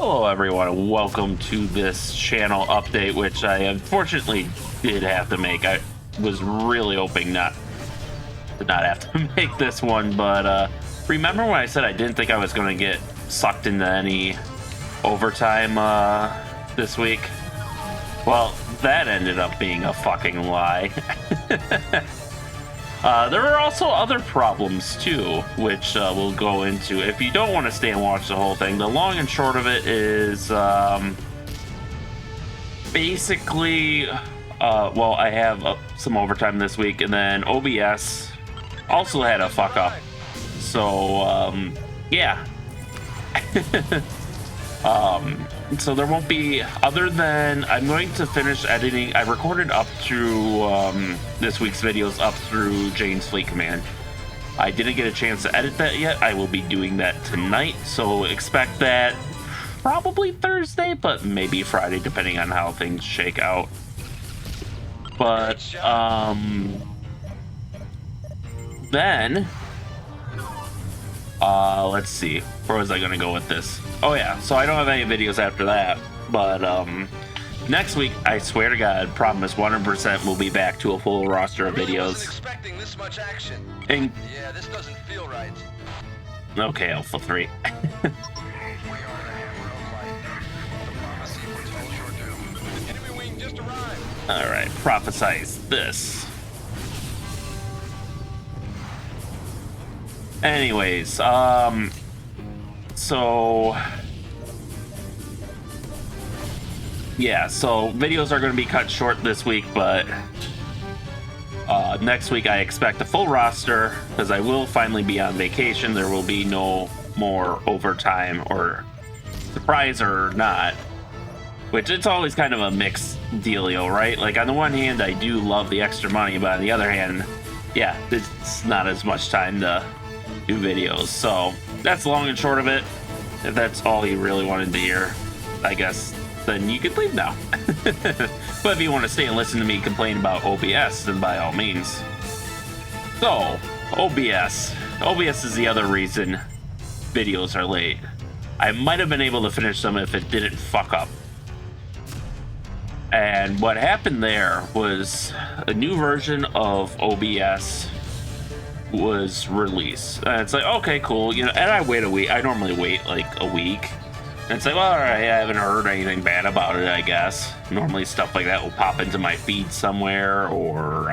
Hello everyone, and welcome to this channel update, which I unfortunately did have to make. I was really hoping not to have to make this one, but remember when I said I didn't think I was going to get sucked into any overtime this week? Well, that ended up being a fucking lie. There are also other problems too, which we'll go into. If you don't want to stay and watch the whole thing, the long and short of it is basically, well, I have some overtime this week, and then OBS also had a fuck up. So, yeah. So there won't be, other than I'm going to finish editing. I recorded up through this week's videos up through Jane's Fleet Command. I didn't get a chance to edit that yet. I will be doing that tonight, so expect that probably Thursday, but maybe Friday, depending on how things shake out. But then let's see, where was I gonna go with this? Oh yeah, so I don't have any videos after that, but next week, I swear to God, promise 100% we'll be back to a full roster of videos. Wasn't expecting this much action. And yeah, this doesn't feel right. okay, Alpha 3. We are the hammer of light. The prophecy foretells your doom. The enemy wing just arrived. Alright, prophesize this. Anyways, so yeah, so videos are going to be cut short this week, but next week I expect a full roster, because I will finally be on vacation. There will be no more overtime, or surprise or not, which it's always kind of a mixed dealio, right? Like, on the one hand, I do love the extra money, but on the other hand, yeah, it's not as much time to do videos. So that's long and short of it. If that's all you really wanted to hear, I guess then you could leave now. But if you want to stay and listen to me complain about OBS, then by all means. So OBS is the other reason videos are late. I might have been able to finish them if it didn't fuck up. And what happened there was a new version of OBS was released. And it's like, okay, cool, you know, and I wait a week. I normally wait like a week. And it's like, well, all right, I haven't heard anything bad about it, I guess. Normally stuff like that will pop into my feed somewhere, or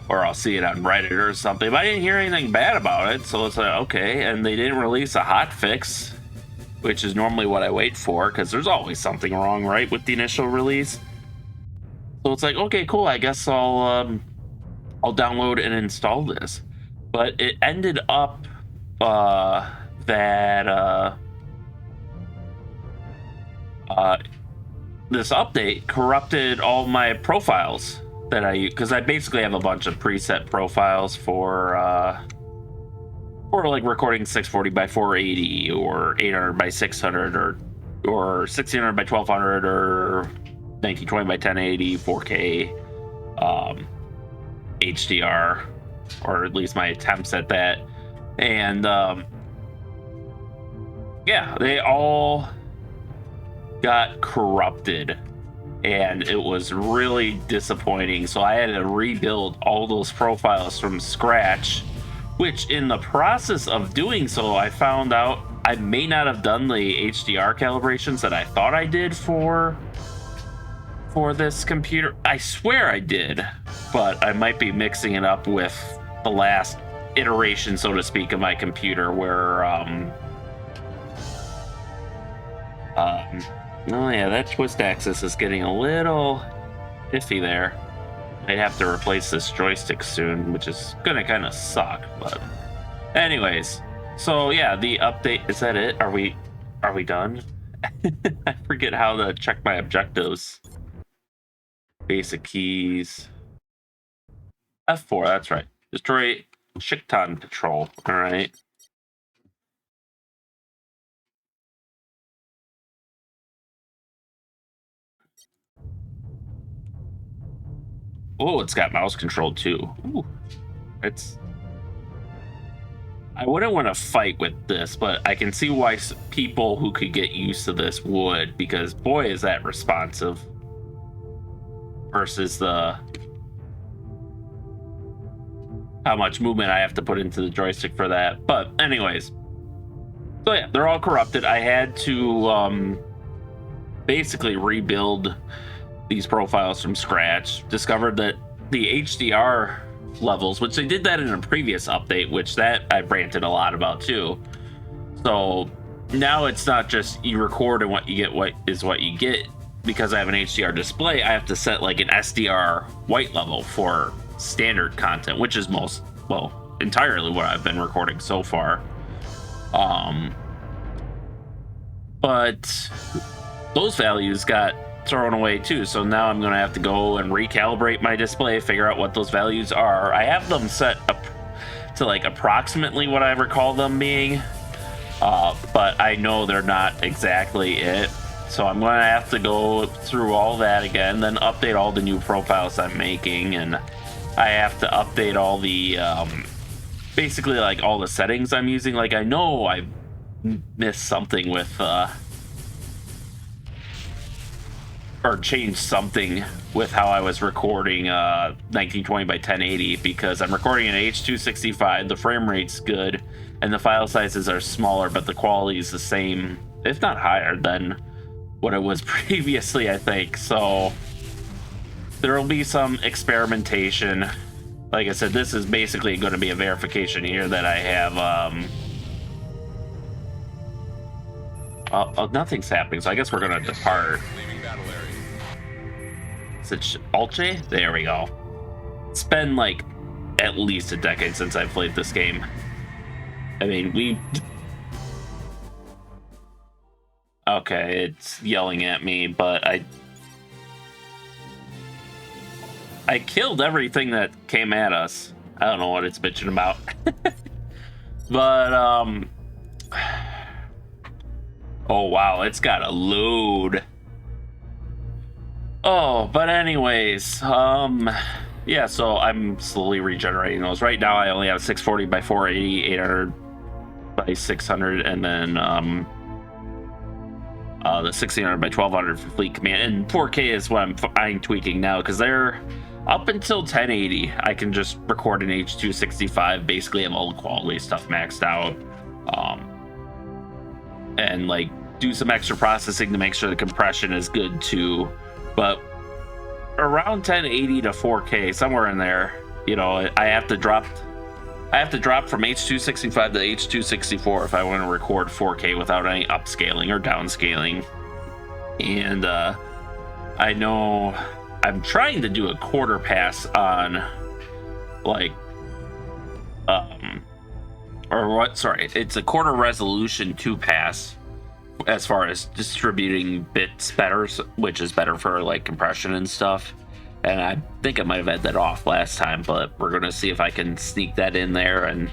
I'll see it on Reddit or something. But I didn't hear anything bad about it, so it's like, okay. And they didn't release a hot fix, which is normally what I wait for, because there's always something wrong, right, with the initial release. So it's like, okay, cool, I guess I'll download and install this. But it ended up that this update corrupted all my profiles that I use, because I basically have a bunch of preset profiles for like recording 640 by 480 or 800 by 600 or 1600 by 1200 or 1920 by 1080 4K HDR, or at least my attempts at that. And yeah, they all got corrupted, and it was really disappointing. So I had to rebuild all those profiles from scratch, which in the process of doing so, I found out I may not have done the HDR calibrations that I thought I did for this computer. I swear I did, but I might be mixing it up with the last iteration, so to speak, of my computer, where oh yeah, that twist axis is getting a little iffy there. I'd have to replace this joystick soon, which is gonna kind of suck. But anyways, so yeah, the update, is that it? Are we done? I forget how to check my objectives. Basic keys. F4, that's right. Destroy Shikton Patrol. All right. Oh, it's got mouse control too. Ooh, it's I wouldn't want to fight with this, but I can see why people who could get used to this would, because boy, is that responsive versus the how much movement I have to put into the joystick for that. But anyways, so yeah, they're all corrupted. I had to basically rebuild these profiles from scratch. Discovered that the HDR levels, which they did that in a previous update, which that I ranted a lot about too. So now it's not just you record and what you get what you get. Because I have an HDR display, I have to set like an SDR white level for standard content, which is entirely what I've been recording so far. But those values got thrown away too, so now I'm gonna have to go and recalibrate my display, figure out what those values are. I have them set up to like approximately what I recall them being, but I know they're not exactly it. So I'm going to have to go through all that again, then update all the new profiles I'm making, and I have to update all the, basically like all the settings I'm using. Like I know I missed something with, or changed something with how I was recording 1920 by 1080, because I'm recording in H.265, the frame rate's good, and the file sizes are smaller, but the quality is the same, if not higher than what it was previously, I think. So there will be some experimentation. Like I said, this is basically going to be a verification here that I have nothing's happening, so I guess we're going to depart. Leaving battle area. Is it Alche? There we go. It's been like at least a decade since I've played this game. I mean, okay, it's yelling at me, but I killed everything that came at us. I don't know what it's bitching about. But, oh wow, it's got a load. Oh, but anyways, yeah, so I'm slowly regenerating those. Right now I only have 640 by 480, 800 by 600, and then, the 1600 by 1200 for fleet command, and 4K is what I'm tweaking now, because they're up until 1080. I can just record in H.265, basically have all the quality stuff maxed out, and like do some extra processing to make sure the compression is good too. But around 1080 to 4K, somewhere in there, you know, I have to drop from H.265 to H.264 if I want to record 4K without any upscaling or downscaling. And I know I'm trying to do a quarter pass on, like, it's a quarter resolution 2 pass as far as distributing bits better, which is better for like compression and stuff. And I think I might have had that off last time, but we're going to see if I can sneak that in there, and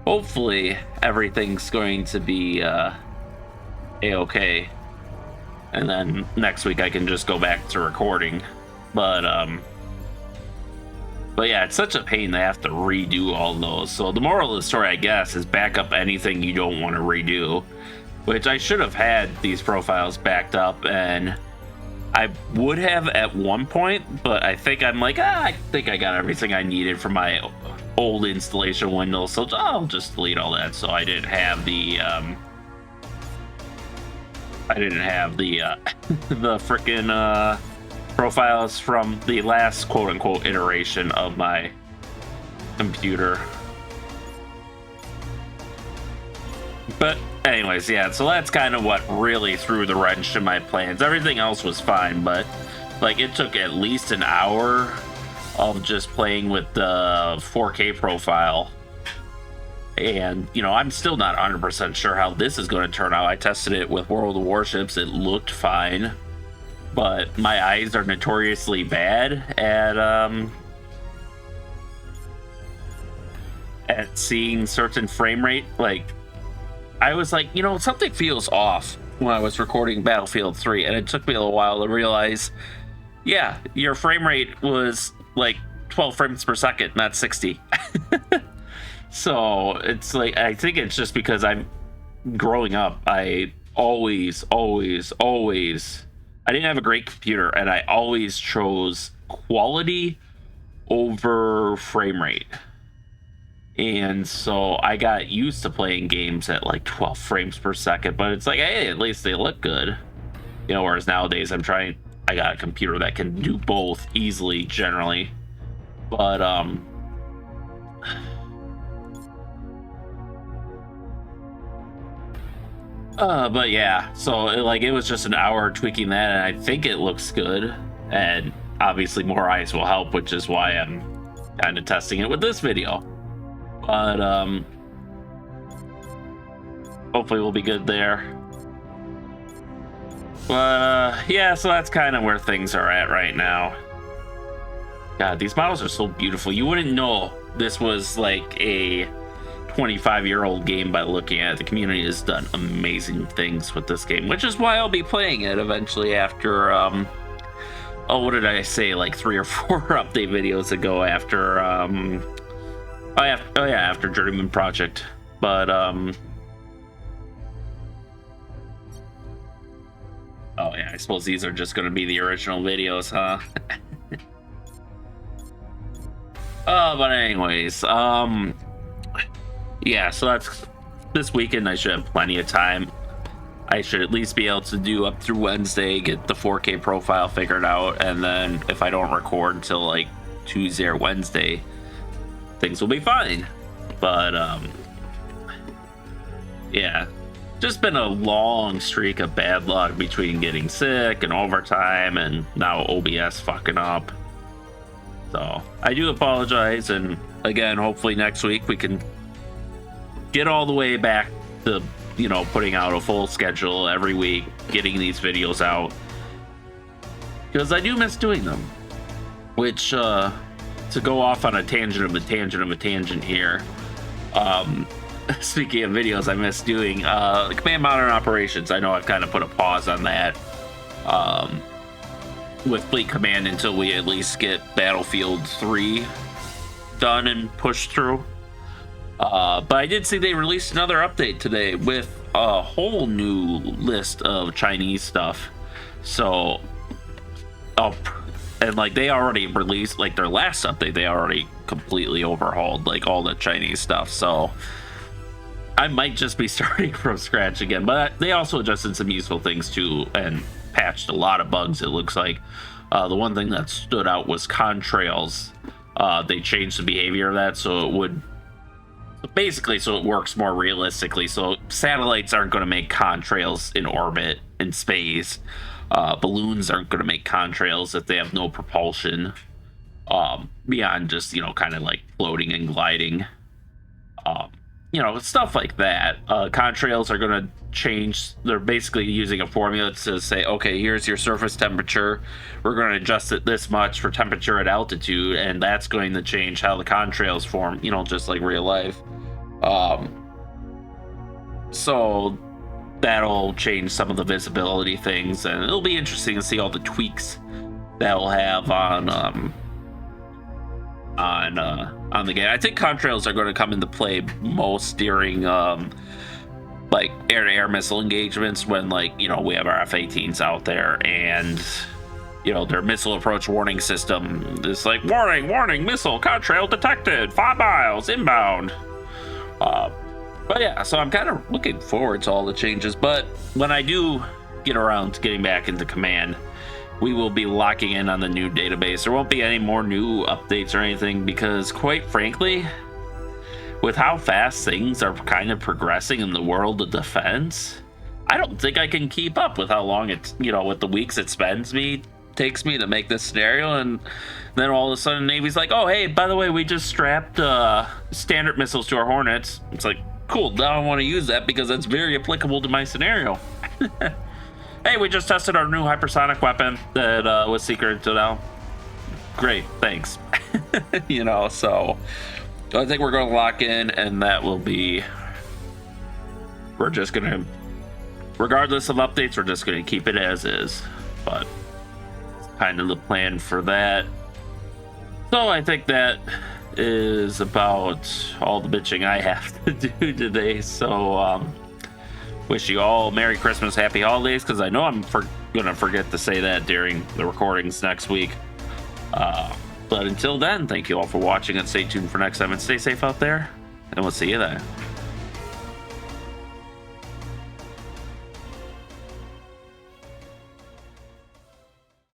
hopefully everything's going to be a-okay. And then next week I can just go back to recording. But yeah, it's such a pain they have to redo all those. So the moral of the story, I guess, is back up anything you don't want to redo, which I should have had these profiles backed up, and I would have at one point, but I think I'm like, I think I got everything I needed from my old installation window, so I'll just delete all that. So I didn't have the the frickin' profiles from the last quote-unquote iteration of my computer. But anyways, yeah, so that's kind of what really threw the wrench in my plans. Everything else was fine, but like it took at least an hour of just playing with the 4K profile. And, you know, I'm still not 100% sure how this is going to turn out. I tested it with World of Warships. It looked fine, but my eyes are notoriously bad at seeing certain frame rate. Like, I was like, you know, something feels off when I was recording Battlefield 3, and it took me a little while to realize, yeah, your frame rate was like 12 frames per second, not 60. So it's like, I think it's just because I'm growing up, I always, I didn't have a great computer, and I always chose quality over frame rate. And so I got used to playing games at like 12 frames per second, but it's like, hey, at least they look good. You know, whereas nowadays I got a computer that can do both easily generally. But but yeah, so it was just an hour tweaking that, and I think it looks good. And obviously more eyes will help, which is why I'm kind of testing it with this video. But hopefully we'll be good there. But yeah, so that's kind of where things are at right now. God, these models are so beautiful. You wouldn't know this was like a 25-year-old game by looking at it. The community has done amazing things with this game, which is why I'll be playing it eventually after oh, what did I say, like 3 or 4 update videos ago, after after Journeyman Project. But oh yeah, I suppose these are just going to be the original videos, huh? But anyways, yeah, so that's this weekend. I should have plenty of time. I should at least be able to do up through Wednesday, get the 4K profile figured out, and then if I don't record until like Tuesday or Wednesday, things will be fine. But yeah, just been a long streak of bad luck between getting sick and overtime and now OBS fucking up. So I do apologize, and again, hopefully next week we can get all the way back to, you know, putting out a full schedule every week, getting these videos out, because I do miss doing them. Which to go off on a tangent of a tangent of a tangent here, speaking of videos I miss doing, Command Modern Operations, I know I've kind of put a pause on that with Fleet Command until we at least get Battlefield 3 done and pushed through. But I did see they released another update today with a whole new list of Chinese stuff. So, and like they already released, like their last update, they already completely overhauled like all the Chinese stuff. So I might just be starting from scratch again. But they also adjusted some useful things too, and patched a lot of bugs, it looks like. The one thing that stood out was contrails. They changed the behavior of that so it would basically, so it works more realistically. So satellites aren't going to make contrails in orbit in space. Balloons aren't going to make contrails if they have no propulsion beyond just, you know, kind of like floating and gliding. You know, stuff like that. Contrails are going to change. They're basically using a formula to say, okay, here's your surface temperature. We're going to adjust it this much for temperature at altitude, and that's going to change how the contrails form, you know, just like real life. So that'll change some of the visibility things, and it'll be interesting to see all the tweaks that'll have on the game. I think contrails are going to come into play most during like air-to-air missile engagements, when, like, you know, we have our F-18s out there and, you know, their missile approach warning system is like, warning, missile contrail detected, 5 miles inbound. But yeah, so I'm kind of looking forward to all the changes. But when I do get around to getting back into Command, we will be locking in on the new database. There won't be any more new updates or anything, because quite frankly, with how fast things are kind of progressing in the world of defense, I don't think I can keep up with how long it's, you know, with the weeks it takes me to make this scenario. And then all of a sudden Navy's like, oh hey, by the way, we just strapped standard missiles to our Hornets. It's like, cool, now I want to use that because that's very applicable to my scenario. Hey, we just tested our new hypersonic weapon that was secret to now. Great, thanks. You know, so I think we're going to lock in, and that will be, we're just going to, regardless of updates, we're just going to keep it as is. But it's kind of the plan for that. So I think that is about all the bitching I have to do today. So, wish you all Merry Christmas, Happy Holidays, because I know I'm gonna forget to say that during the recordings next week. But until then, thank you all for watching, and stay tuned for next time, and stay safe out there, and we'll see you then.